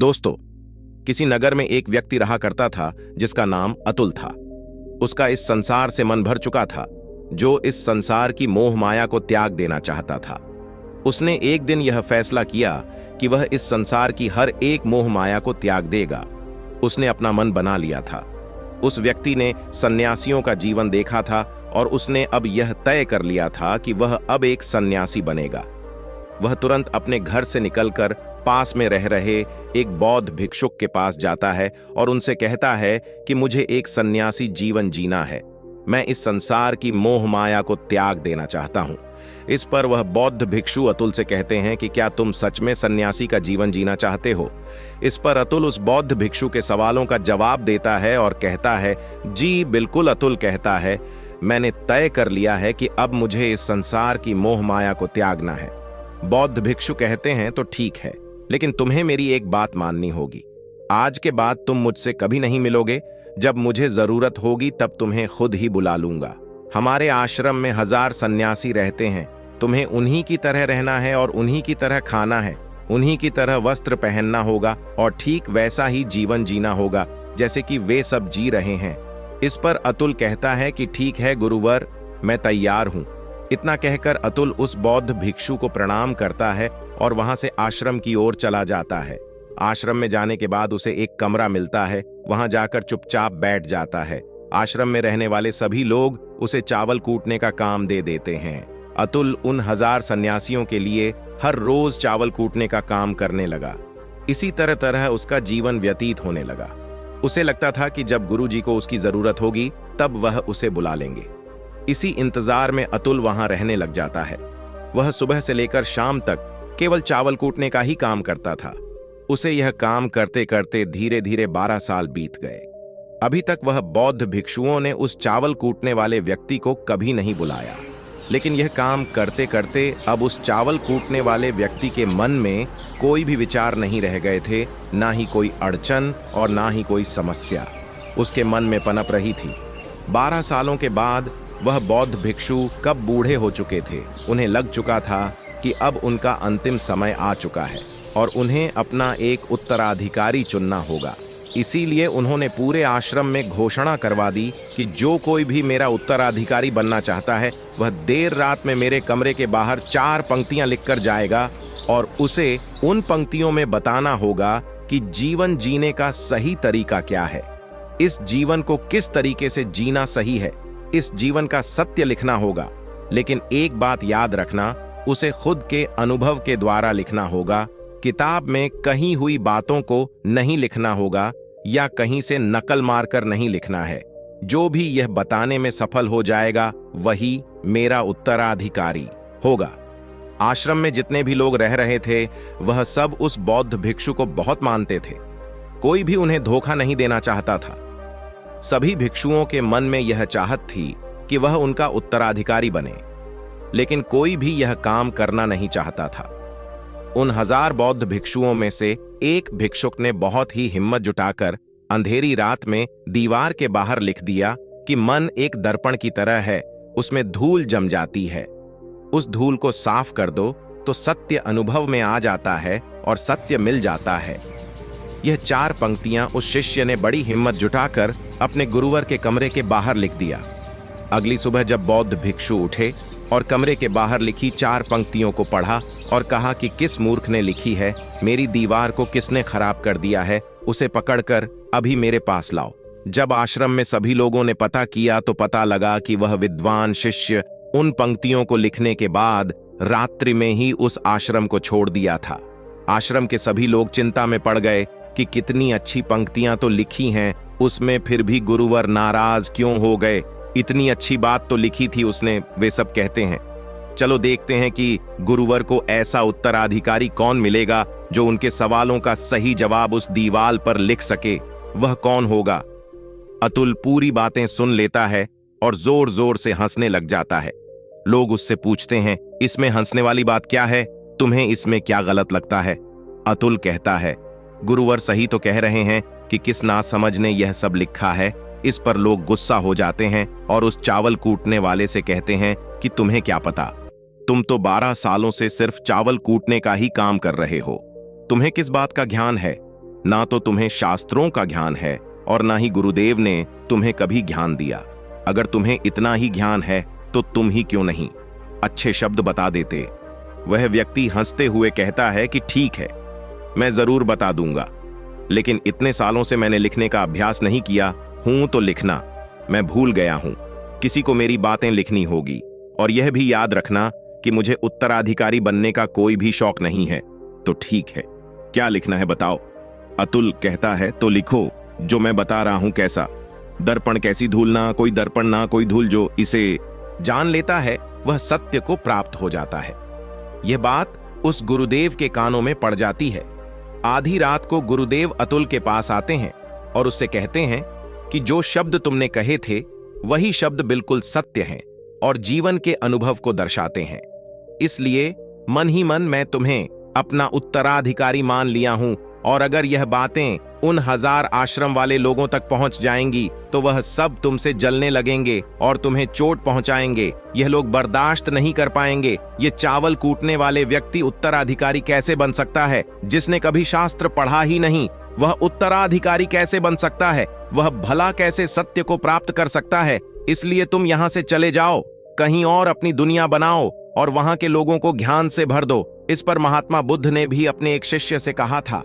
दोस्तों, किसी नगर में एक व्यक्ति रहा करता था जिसका नाम अतुल था। उसका इस संसार से मन भर चुका था, जो इस संसार की मोह माया को त्याग देना चाहता था। उसने एक दिन यह फैसला किया कि वह इस संसार की हर एक मोह माया को त्याग देगा। उसने अपना मन बना लिया था। उस व्यक्ति ने सन्यासियों का जीवन देखा था और उसने अब यह तय कर लिया था कि वह अब एक सन्यासी बनेगा। वह तुरंत अपने घर से निकलकर पास में रह रहे एक बौद्ध भिक्षुक के पास जाता है और उनसे कहता है कि मुझे एक सन्यासी जीवन जीना है। मैं इस संसार की मोह माया को त्याग देना चाहता हूं। इस पर वह बौद्ध भिक्षु अतुल से कहते हैं कि क्या तुम सच में सन्यासी का जीवन जीना चाहते हो? इस पर अतुल उस बौद्ध भिक्षु के सवालों का जवाब देता है और कहता है, जी बिल्कुल। अतुल कहता है, मैंने तय कर लिया है कि अब मुझे इस संसार की मोह माया को त्यागना है। बौद्ध भिक्षु कहते हैं, तो ठीक है, लेकिन तुम्हें मेरी एक बात माननी होगी। आज के बाद तुम मुझसे कभी नहीं मिलोगे। जब मुझे जरूरत होगी तब तुम्हें खुद ही बुला लूंगा। हमारे आश्रम में 1000 सन्यासी रहते हैं। तुम्हें उन्हीं की तरह रहना है और उन्हीं की तरह खाना है, उन्हीं की तरह वस्त्र पहनना होगा और ठीक वैसा ही जीवन जीना होगा जैसे कि वे सब जी रहे हैं। इस पर अतुल कहता है कि ठीक है गुरुवर, मैं तैयार हूं। इतना कहकर अतुल उस बौद्ध भिक्षु को प्रणाम करता है और वहां से आश्रम की ओर चला जाता है। आश्रम में जाने के बाद उसे एक कमरा मिलता है। वहां जाकर चुपचाप बैठ जाता है। आश्रम में रहने वाले सभी लोग उसे चावल कूटने का काम दे देते हैं। अतुल उन 1000 सन्यासियों के लिए हर रोज चावल कूटने का काम करने लगा। इसी तरह उसका जीवन व्यतीत होने लगा। उसे लगता था कि जब गुरुजी को उसकी जरूरत होगी तब वह उसे बुला लेंगे। इसी इंतजार में अतुल वहां रहने लग जाता है। वह सुबह से लेकर शाम तक केवल चावल कूटने का ही काम करता था। उसे यह काम करते करते धीरे धीरे 12 साल बीत गए। अभी तक वह बौद्ध भिक्षुओं ने उस चावल कूटने वाले व्यक्ति को कभी नहीं बुलाया। लेकिन यह काम करते करते अब उस चावल कूटने वाले व्यक्ति के मन में कोई भी विचार नहीं रह गए थे, ना ही कोई अड़चन और ना ही कोई समस्या उसके मन में पनप रही थी। 12 सालों के बाद वह बौद्ध भिक्षु कब बूढ़े हो चुके थे। उन्हें लग चुका था कि अब उनका अंतिम समय आ चुका है और उन्हें अपना एक उत्तराधिकारी चुनना होगा। इसीलिए उन्होंने पूरे आश्रम में घोषणा करवा दी कि जो कोई भी मेरा उत्तराधिकारी बनना चाहता है वह देर रात में मेरे कमरे के बाहर 4 पंक्तियां लिखकर जाएगा और उसे उन पंक्तियों में बताना होगा कि जीवन जीने का सही तरीका क्या है, इस जीवन को किस तरीके से जीना सही है, इस जीवन का सत्य लिखना होगा। लेकिन एक बात याद रखना, उसे खुद के अनुभव के द्वारा लिखना होगा। किताब में कहीं हुई बातों को नहीं लिखना होगा या कहीं से नकल मारकर नहीं लिखना है। जो भी यह बताने में सफल हो जाएगा वही मेरा उत्तराधिकारी होगा। आश्रम में जितने भी लोग रह रहे थे वह सब उस बौद्ध भिक्षु को बहुत मानते थे। कोई भी उन्हें धोखा नहीं देना चाहता था। सभी भिक्षुओं के मन में यह चाहत थी कि वह उनका उत्तराधिकारी बने, लेकिन कोई भी यह काम करना नहीं चाहता था। उन 1000 बौद्ध भिक्षुओं में से एक भिक्षुक ने बहुत ही हिम्मत जुटाकर अंधेरी रात में दीवार के बाहर लिख दिया कि मन एक दर्पण की तरह है, उसमें धूल जम जाती है। उस धूल को साफ कर दो तो सत्य अनुभव में आ जाता है और सत्य मिल जाता है। यह 4 पंक्तियां उस शिष्य ने बड़ी हिम्मत जुटाकर अपने गुरुवर के कमरे के बाहर लिख दिया। अगली सुबह जब बौद्ध भिक्षु उठे और कमरे के बाहर लिखी 4 पंक्तियों को पढ़ा और कहा कि किस मूर्ख ने लिखी है, मेरी दीवार को किसने खराब कर दिया है, उसे पकड़कर अभी मेरे पास लाओ। जब आश्रम में सभी लोगों ने पता किया तो पता लगा कि वह विद्वान शिष्य उन पंक्तियों को लिखने के बाद रात्रि में ही उस आश्रम को छोड़ दिया था। आश्रम के सभी लोग चिंता में पड़ गए कि कितनी अच्छी पंक्तियां तो लिखी हैं, उसमें फिर भी गुरुवर नाराज क्यों हो गए। इतनी अच्छी बात तो लिखी थी उसने, वे सब कहते हैं। चलो देखते हैं कि गुरुवर को ऐसा उत्तराधिकारी कौन मिलेगा जो उनके सवालों का सही जवाब उस दीवार पर लिख सके। वह कौन होगा? अतुल पूरी बातें सुन लेता है और जोर जोर से हंसने लग जाता है। लोग उससे पूछते हैं, इसमें हंसने वाली बात क्या है? तुम्हें इसमें क्या गलत लगता है? अतुल कहता है, गुरुवर सही तो कह रहे हैं कि किस नासमझ ने यह सब लिखा है। इस पर लोग गुस्सा हो जाते हैं और उस चावल कूटने वाले से कहते हैं कि तुम्हें क्या पता, तुम तो 12 सालों से सिर्फ चावल कूटने का ही काम कर रहे हो, तुम्हें किस बात का ज्ञान है? ना तो तुम्हें शास्त्रों का ज्ञान है और ना ही गुरुदेव ने तुम्हें कभी ज्ञान दिया। अगर तुम्हें इतना ही ज्ञान है तो तुम ही क्यों नहीं अच्छे शब्द बता देते। वह व्यक्ति हंसते हुए कहता है कि ठीक है, मैं जरूर बता दूंगा, लेकिन इतने सालों से मैंने लिखने का अभ्यास नहीं किया हूं तो लिखना मैं भूल गया हूं। किसी को मेरी बातें लिखनी होगी। और यह भी याद रखना कि मुझे उत्तराधिकारी बनने का कोई भी शौक नहीं है। तो ठीक है, क्या लिखना है बताओ। अतुल कहता है, तो लिखो जो मैं बता रहा हूं। कैसा? दर्पण कैसी धूल ना कोई दर्पण ना कोई धूल, जो इसे जान लेता है वह सत्य को प्राप्त हो जाता है। यह बात उस गुरुदेव के कानों में पड़ जाती है। आधी रात को गुरुदेव अतुल के पास आते हैं और उससे कहते हैं कि जो शब्द तुमने कहे थे वही शब्द बिल्कुल सत्य हैं और जीवन के अनुभव को दर्शाते हैं। इसलिए मन ही मन मैं तुम्हें अपना उत्तराधिकारी मान लिया हूं, और अगर यह बातें उन 1000 आश्रम वाले लोगों तक पहुंच जाएंगी तो वह सब तुमसे जलने लगेंगे और तुम्हें चोट पहुंचाएंगे। यह लोग बर्दाश्त नहीं कर पाएंगे। ये चावल कूटने वाले व्यक्ति उत्तराधिकारी कैसे बन सकता है? जिसने कभी शास्त्र पढ़ा ही नहीं वह उत्तराधिकारी कैसे बन सकता है? वह भला कैसे सत्य को प्राप्त कर सकता है? इसलिए तुम यहां से चले जाओ, कहीं और अपनी दुनिया बनाओ और वहां के लोगों को ज्ञान से भर दो। इस पर महात्मा बुद्ध ने भी अपने एक शिष्य से कहा था,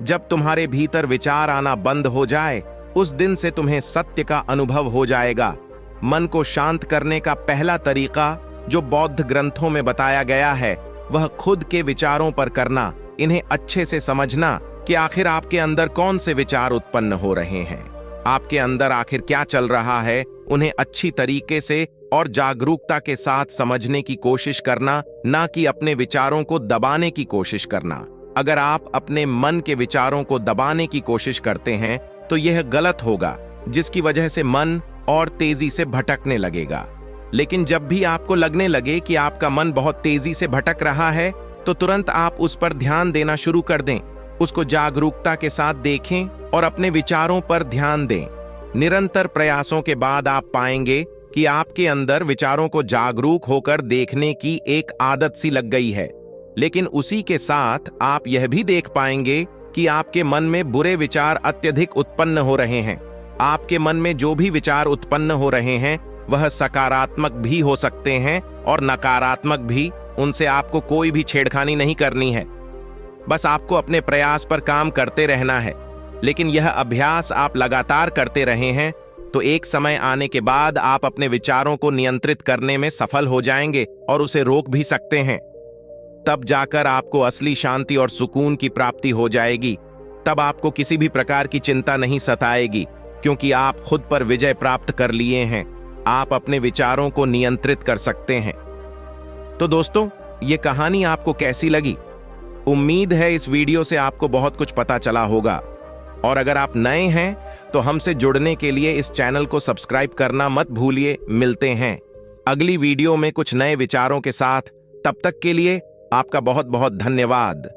जब तुम्हारे भीतर विचार आना बंद हो जाए उस दिन से तुम्हें सत्य का अनुभव हो जाएगा। मन को शांत करने का पहला तरीका जो बौद्ध ग्रंथों में बताया गया है वह खुद के विचारों पर करना, इन्हें अच्छे से समझना कि आखिर आपके अंदर कौन से विचार उत्पन्न हो रहे हैं, आपके अंदर आखिर क्या चल रहा है। उन्हें अच्छी तरीके से और जागरूकता के साथ समझने की कोशिश करना, ना कि अपने विचारों को दबाने की कोशिश करना। अगर आप अपने मन के विचारों को दबाने की कोशिश करते हैं तो यह गलत होगा, जिसकी वजह से मन और तेजी से भटकने लगेगा। लेकिन जब भी आपको लगने लगे कि आपका मन बहुत तेजी से भटक रहा है तो तुरंत आप उस पर ध्यान देना शुरू कर दें। उसको जागरूकता के साथ देखें और अपने विचारों पर ध्यान दें। निरंतर प्रयासों के बाद आप पाएंगे कि आपके अंदर विचारों को जागरूक होकर देखने की एक आदत सी लग गई है। लेकिन उसी के साथ आप यह भी देख पाएंगे कि आपके मन में बुरे विचार अत्यधिक उत्पन्न हो रहे हैं। आपके मन में जो भी विचार उत्पन्न हो रहे हैं वह सकारात्मक भी हो सकते हैं और नकारात्मक भी। उनसे आपको कोई भी छेड़खानी नहीं करनी है, बस आपको अपने प्रयास पर काम करते रहना है। लेकिन यह अभ्यास आप लगातार करते रहे हैं तो एक समय आने के बाद आप अपने विचारों को नियंत्रित करने में सफल हो जाएंगे और उसे रोक भी सकते हैं। तब जाकर आपको असली शांति और सुकून की प्राप्ति हो जाएगी। तब आपको किसी भी प्रकार की चिंता नहीं सताएगी, क्योंकि आप खुद पर विजय प्राप्त कर लिए हैं। आप अपने विचारों को नियंत्रित कर सकते हैं। तो दोस्तों, ये कहानी आपको कैसी लगी? उम्मीद है इस वीडियो से आपको बहुत कुछ पता चला होगा। और अगर आप नए हैं तो हमसे जुड़ने के लिए इस चैनल को सब्सक्राइब करना मत भूलिए। मिलते हैं अगली वीडियो में कुछ नए विचारों के साथ। तब तक के लिए आपका बहुत बहुत धन्यवाद।